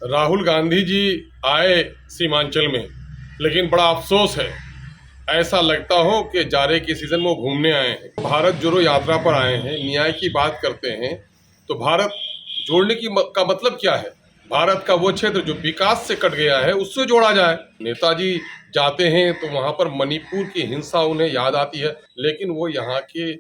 राहुल गांधी जी आए सीमांचल में, लेकिन बड़ा अफसोस है। ऐसा लगता हो कि जाड़े के सीजन में वो घूमने आए हैं। भारत जोड़ो यात्रा पर आए हैं, न्याय की बात करते हैं। तो भारत जोड़ने का मतलब क्या है? भारत का वो क्षेत्र जो विकास से कट गया है उससे जोड़ा जाए। नेताजी जाते हैं तो वहां पर मणिपुर की हिंसा उन्हें याद आती है, लेकिन वो यहाँ के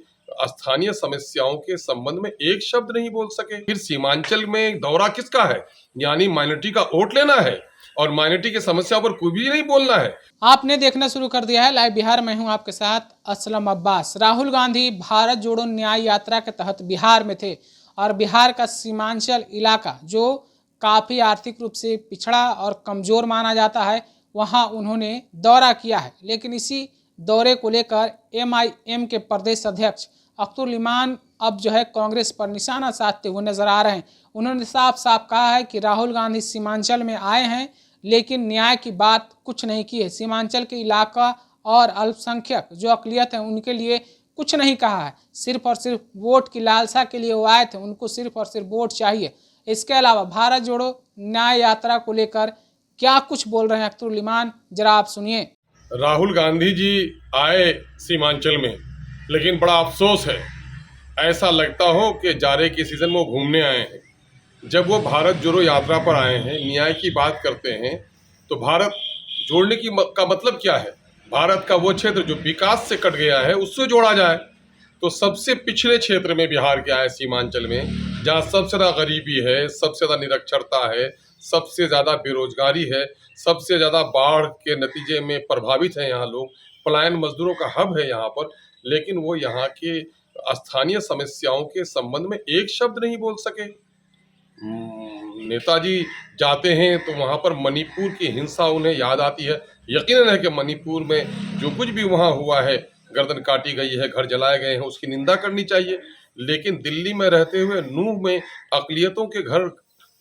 स्थानीय समस्याओं के संबंध में एक शब्द नहीं बोल सके। फिर सीमांचल में दौरा किसका है? यानी माइनॉरिटी का वोट लेना है और माइनॉरिटी की समस्याओं पर कोई भी नहीं बोलना है। आपने देखना शुरू कर दिया है लाइव बिहार। मैं हूं आपके साथ असलम अब्बास। राहुल गांधी भारत जोड़ो न्याय यात्रा के तहत बिहार में थे और बिहार का सीमांचल इलाका जो काफ़ी आर्थिक रूप से पिछड़ा और कमज़ोर माना जाता है, वहां उन्होंने दौरा किया है। लेकिन इसी दौरे को लेकर MIM के प्रदेश अध्यक्ष अख्तरुल इमान अब जो है कांग्रेस पर निशाना साधते हुए नजर आ रहे हैं। उन्होंने साफ साफ कहा है कि राहुल गांधी सीमांचल में आए हैं लेकिन न्याय की बात कुछ नहीं की है। सीमांचल के इलाका और अल्पसंख्यक जो अकलियत है उनके लिए कुछ नहीं कहा है। सिर्फ और सिर्फ वोट की लालसा के लिए वो आए थे, उनको सिर्फ और सिर्फ वोट चाहिए। इसके अलावा भारत जोड़ो न्याय यात्रा को लेकर क्या कुछ बोल रहे हैं अख्तरुल इमान, जरा आप सुनिए। राहुल गांधी जी आए सीमांचल में, लेकिन बड़ा अफसोस है। ऐसा लगता हो कि जाड़े के सीजन में वो घूमने आए हैं। जब वो भारत जोड़ो यात्रा पर आए हैं, न्याय की बात करते हैं, तो भारत जोड़ने का मतलब क्या है? भारत का वो क्षेत्र जो विकास से कट गया है उससे जोड़ा जाए। तो सबसे पिछड़े क्षेत्र में बिहार के आए सीमांचल में, जहाँ सबसे ज़्यादा गरीबी है, सबसे ज़्यादा निरक्षरता है, सबसे ज़्यादा बेरोजगारी है, सबसे ज़्यादा बाढ़ के नतीजे में प्रभावित हैं यहाँ लोग, पलायन मजदूरों का हब है यहाँ पर। लेकिन वो यहाँ के स्थानीय समस्याओं के संबंध में एक शब्द नहीं बोल सके। नेताजी जाते हैं तो वहाँ पर मणिपुर की हिंसा उन्हें याद आती है। यकीनन है कि मणिपुर में जो कुछ भी वहाँ हुआ है, गर्दन काटी गई है, घर जलाए गए हैं, उसकी निंदा करनी चाहिए। लेकिन दिल्ली में रहते हुए नूह में अकलियतों के घर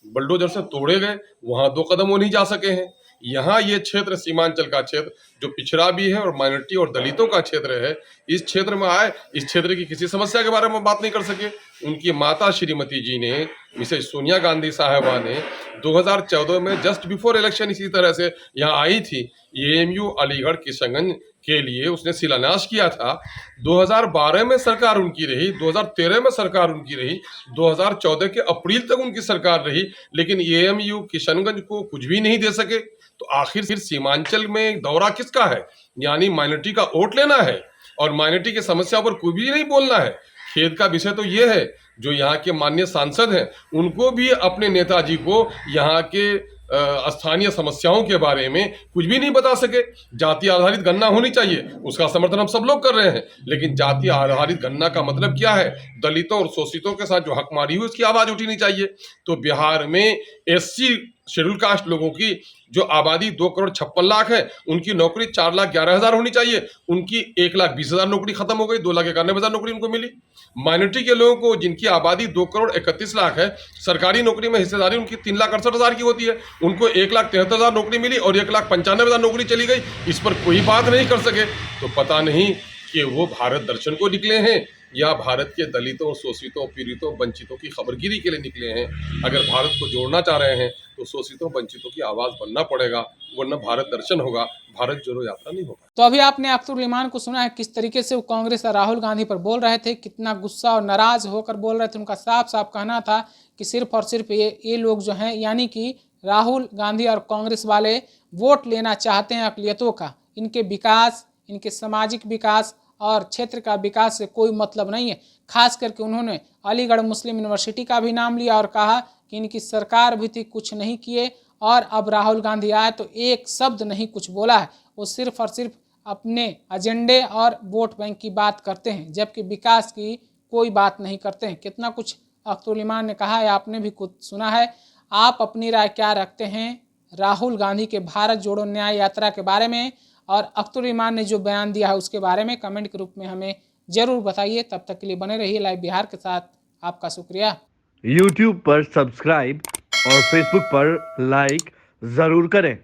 बुलडोजर से तोड़े गए, वहाँ 2 कदम वो नहीं जा सके हैं। यहाँ ये क्षेत्र सीमांचल का क्षेत्र जो पिछड़ा भी है और माइनॉरिटी और दलितों का क्षेत्र है, इस क्षेत्र में आए, इस क्षेत्र की किसी समस्या के बारे में बात नहीं कर सके। उनकी माता श्रीमती जी ने, मिसेज सोनिया गांधी साहबा ने 2014 में जस्ट बिफोर इलेक्शन इसी तरह से यहाँ आई थी। AMU अलीगढ़ किशनगंज के लिए उसने शिलान्यास किया था। 2012 में सरकार उनकी रही, 2013 में सरकार उनकी रही, 2014 के अप्रैल तक उनकी सरकार रही, लेकिन AMU किशनगंज को कुछ भी नहीं दे सके। तो आखिर फिर सीमांचल में दौरा किसका है? यानी माइनॉरिटी का वोट लेना है और माइनॉरिटी की समस्या पर कोई भी नहीं बोलना है। खेद का विषय तो ये है, जो यहाँ के माननीय सांसद हैं उनको भी अपने नेताजी को यहाँ के स्थानीय समस्याओं के बारे में कुछ भी नहीं बता सके। जाति आधारित गणना होनी चाहिए, उसका समर्थन हम सब लोग कर रहे हैं, लेकिन जाति आधारित गणना का मतलब क्या है? दलितों और शोषितों के साथ जो हकमारी हुई उसकी आवाज उठनी चाहिए। तो बिहार में SC शेड्यूल कास्ट लोगों की जो आबादी 2,56,00,000 है, उनकी नौकरी 4,11,000 होनी चाहिए। उनकी 1,20,000 नौकरी खत्म हो गई, 2,91,000 नौकरी उनको मिली। माइनॉरिटी के लोगों को जिनकी आबादी 2,31,00,000 है, सरकारी नौकरी में हिस्सेदारी उनकी 3,68,000 की होती है, उनको 1,73,000 नौकरी मिली और 1,95,000 नौकरी चली गई। इस पर कोई बात नहीं कर सके। तो पता नहीं कि वो भारत दर्शन को निकले हैं या भारत के दलितों, शोषितों, पीड़ितों, वंचितों की खबरगिरी के लिए निकले हैं। अगर भारत को जोड़ना चाह रहे हैं तो शोषितों, वंचितों की आवाज़ बनना पड़ेगा, वरना भारत दर्शन होगा, भारत जोड़ो यात्रा नहीं होगा। तो अभी आपने अख्तरुल इमान को सुना है किस तरीके से वो कांग्रेस और राहुल गांधी पर बोल रहे थे, कितना गुस्सा और नाराज होकर बोल रहे थे। उनका साफ साफ कहना था कि सिर्फ और सिर्फ ये लोग जो हैं, यानी कि राहुल गांधी और कांग्रेस वाले वोट लेना चाहते हैं अकलियतों का। इनके विकास, इनके सामाजिक विकास और क्षेत्र का विकास से कोई मतलब नहीं है। खास करके उन्होंने अलीगढ़ मुस्लिम यूनिवर्सिटी का भी नाम लिया और कहा कि इनकी सरकार भी थी, कुछ नहीं किए, और अब राहुल गांधी आए तो एक शब्द नहीं कुछ बोला है। वो सिर्फ और सिर्फ अपने एजेंडे और वोट बैंक की बात करते हैं, जबकि विकास की कोई बात नहीं करते हैं। कितना कुछ अख्तरुल इमान ने कहा है, आपने भी कुछ सुना है। आप अपनी राय क्या रखते हैं राहुल गांधी के भारत जोड़ो न्याय यात्रा के बारे में, और अख्तरुल इमान ने जो बयान दिया है उसके बारे में कमेंट के रूप में हमें जरूर बताइए। तब तक के लिए बने रहिए लाइव बिहार के साथ। आपका शुक्रिया। YouTube पर सब्सक्राइब और Facebook पर लाइक ज़रूर करें।